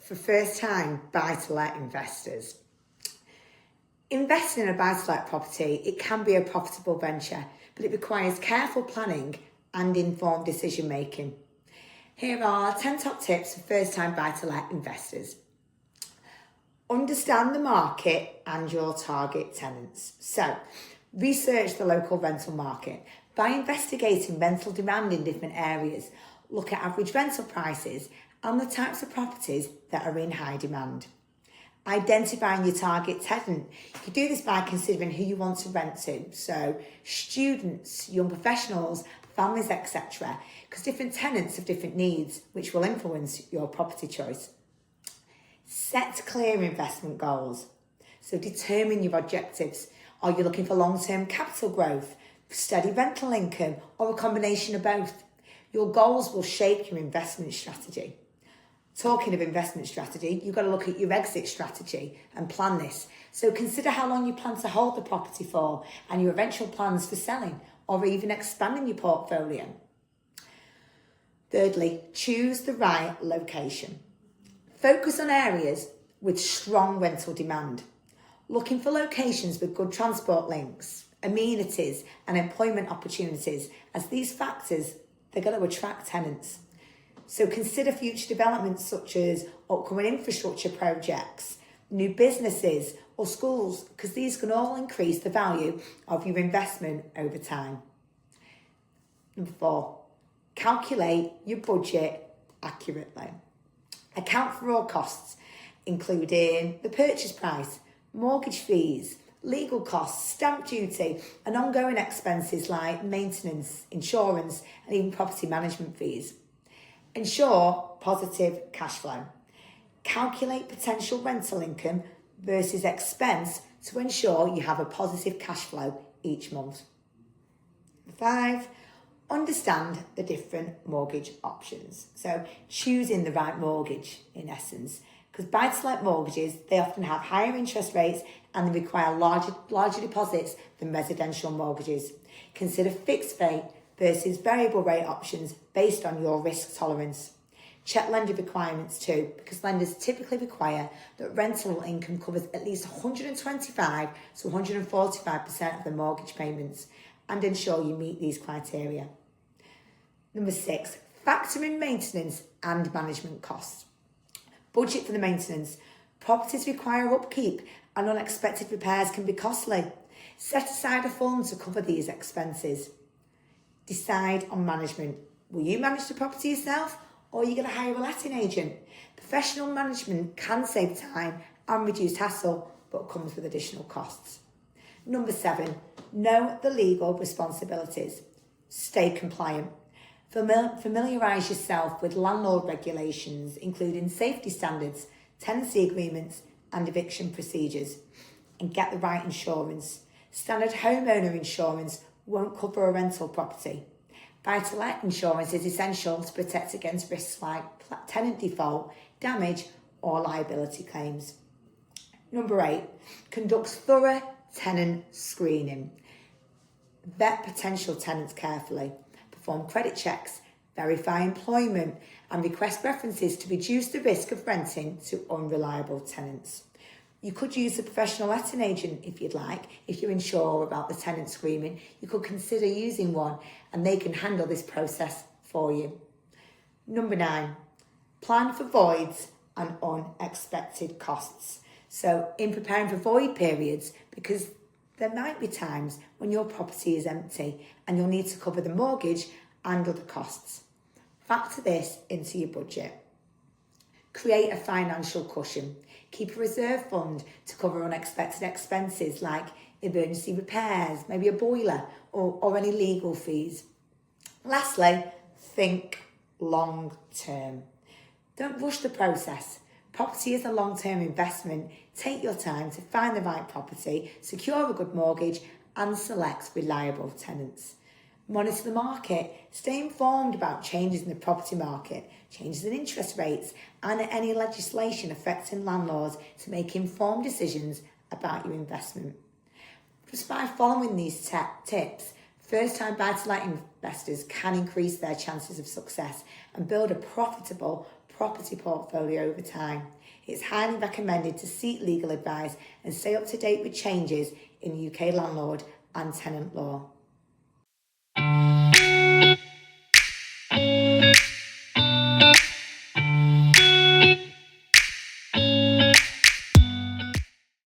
for first-time buy-to-let investors. Investing in a buy-to-let property, it can be a profitable venture, but it requires careful planning and informed decision-making. Here are 10 top tips for first-time buy-to-let investors. Understand the market and your target tenants. So, research the local rental market. By investigating rental demand in different areas, look at average rental prices and the types of properties that are in high demand. Identifying your target tenant. You can do this by considering who you want to rent to. So students, young professionals, families, etc. Because different tenants have different needs, which will influence your property choice. Set clear investment goals. So determine your objectives. Are you looking for long-term capital growth, steady rental income, or a combination of both? Your goals will shape your investment strategy. Talking of investment strategy, you've got to look at your exit strategy and plan this. So consider how long you plan to hold the property for and your eventual plans for selling or even expanding your portfolio. Thirdly, choose the right location. Focus on areas with strong rental demand. Looking for locations with good transport links, amenities and employment opportunities, as these factors, they're going to attract tenants. So consider future developments such as upcoming infrastructure projects, new businesses or schools, because these can all increase the value of your investment over time. Number 4, calculate your budget accurately. Account for all costs, including the purchase price, mortgage fees, legal costs, stamp duty, and ongoing expenses like maintenance, insurance, and even property management fees. Ensure positive cash flow. Calculate potential rental income versus expense to ensure you have a positive cash flow each month. 5, understand the different mortgage options. So choosing the right mortgage in essence, because buy-to-let mortgages, they often have higher interest rates and they require larger deposits than residential mortgages. Consider fixed rate versus variable rate options based on your risk tolerance. Check lender requirements too, because lenders typically require that rental income covers at least 125 to 145% of the mortgage payments, and ensure you meet these criteria. Number 6, factor in maintenance and management costs. Budget for the maintenance. Properties require upkeep and unexpected repairs can be costly. Set aside a fund to cover these expenses. Decide on management. Will you manage the property yourself or are you going to hire a letting agent? Professional management can save time and reduce hassle, but comes with additional costs. Number 7, know the legal responsibilities. Stay compliant. Familiarise yourself with landlord regulations, including safety standards, tenancy agreements, and eviction procedures, and get the right insurance. Standard homeowner insurance won't cover a rental property. Buy-to-let insurance is essential to protect against risks like tenant default, damage, or liability claims. Number 8, conduct thorough tenant screening. Vet potential tenants carefully. Perform credit checks, verify employment, and request references to reduce the risk of renting to unreliable tenants. You could use a professional letting agent if you'd like. If you're unsure about the tenant screening, you could consider using one and they can handle this process for you. Number 9, plan for voids and unexpected costs. So in preparing for void periods, because there might be times when your property is empty and you'll need to cover the mortgage and other costs. Factor this into your budget. Create a financial cushion. Keep a reserve fund to cover unexpected expenses like emergency repairs, maybe a boiler or any legal fees. Lastly, think long term. Don't rush the process. Property is a long-term investment. Take your time to find the right property, secure a good mortgage, and select reliable tenants. Monitor the market. Stay informed about changes in the property market, changes in interest rates, and any legislation affecting landlords to make informed decisions about your investment. Just by following these tips, first-time buy-to-let investors can increase their chances of success and build a profitable property portfolio over time. It's highly recommended to seek legal advice and stay up to date with changes in UK landlord and tenant law.